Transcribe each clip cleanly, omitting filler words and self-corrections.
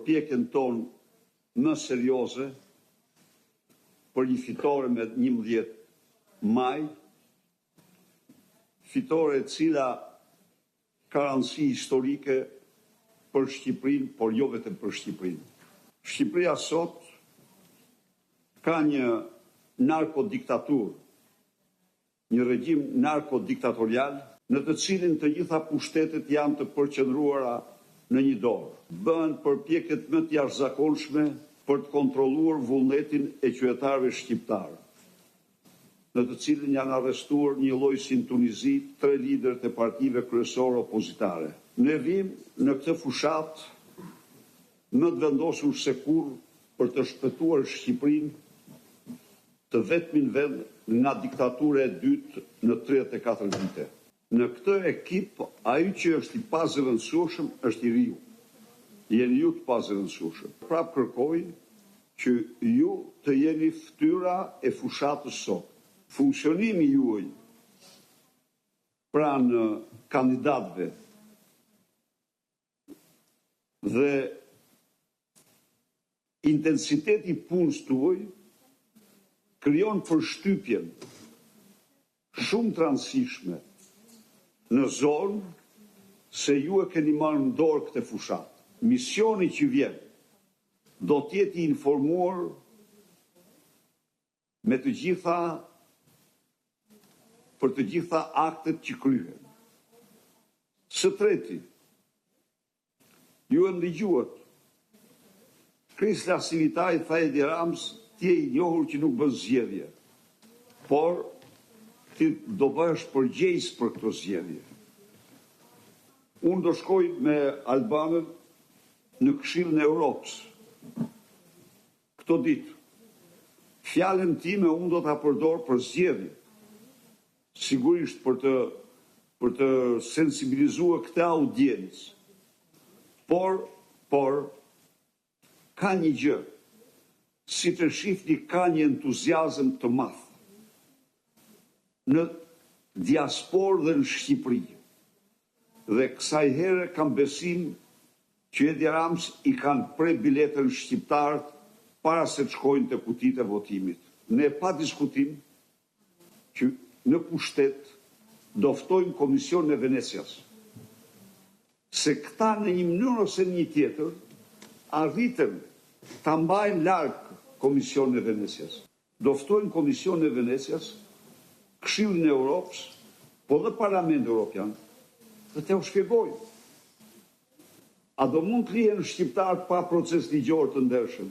përpjekjen tonë më serioze për një fitore me 11 maj, fitore e cila ka rëndësi historike për Shqipërinë, por jo vetëm për Shqipërinë. Shqipëria sot ka një narkodiktaturë, një regjim narkodiktatorial, në të cilin të gjitha pushtetet janë të përqendruara në një dorë. Bëhen përpjekjet më të jashtëzakonshme për të kontrolluar vullnetin e qytetarëve shqiptarë, në të cilin janë arrestuar një lloj si në Tunizi 3 liderët e partive kryesore opozitare. Ne vim në këtë fushat më të vendosur se kurrë për të shpëtuar Shqipërinë, të vetmin vend nga diktatura e dytë në 34 vite. Në këtë ekip, ai që është i pazëvendësueshëm është i riu. Jeni ju të pazëvendësueshëm. Prap kërkoj që ju të jeni fytyra e fushatës sot. Funksionimi juaj pranë kandidatëve dhe intensiteti i punës tuaj krijon përshtypjen shumë të rëndësishme në zonë se ju e keni marrë në dorë këtë fushat. Misioni që vjen do të jetë i informuar me të gjitha për të gjitha aktet që kryhen. Së treti, ju e ndigjuat. Krisla Sivitaj tha Edi Rams, ti je i njohur që nuk bën zgjedhje, por ti do bëhesh përgjegjës për këto zgjedhje. Unë do shkoj me Albanët në Këshillin e Europës këto ditë. Fjalën time unë do ta përdor për zgjedhje. Sigurisht për të sensibilizuar këtë audiencë. Por ka një gjë, si të shihni ka një entuziazëm të madh në diasporë dhe në Shqipëri. Dhe kësaj here kam besim që Edi Rams i kanë pre biletën shqiptarët para se të shkojnë të kutitë e votimit. Ne pa diskutim që në pushtet do ftojmë Komisionin e Venecias. Se këta në një mënyrë ose një tjetër arritën ta mbajnë larg Komisionin e Venecias. Do ftojmë Komisionin e Venecias, Këshillin e Europës, po dhe Parlamentin Evropian, dhe t'u shpjegojnë. A do mund të lihen shqiptarët pa proces ligjor të ndershëm?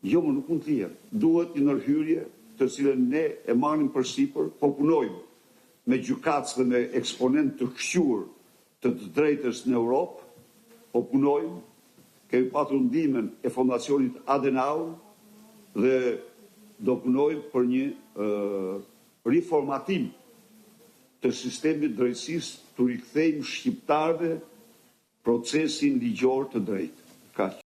Jo, më nuk mund të lihen. Duhet një ndërhyrje të cilën ne e marrim përsipër, po punojmë me gjykatës dhe me eksponent të këqur të drejtës në Europë, po punojmë, kemi patur ndihmën e Fondacionit Adenauer dhe do punojmë për një riformatim të sistemit drejtësisë, të rikthejmë shqiptarëve procesin ligjor të drejtë. Kaq.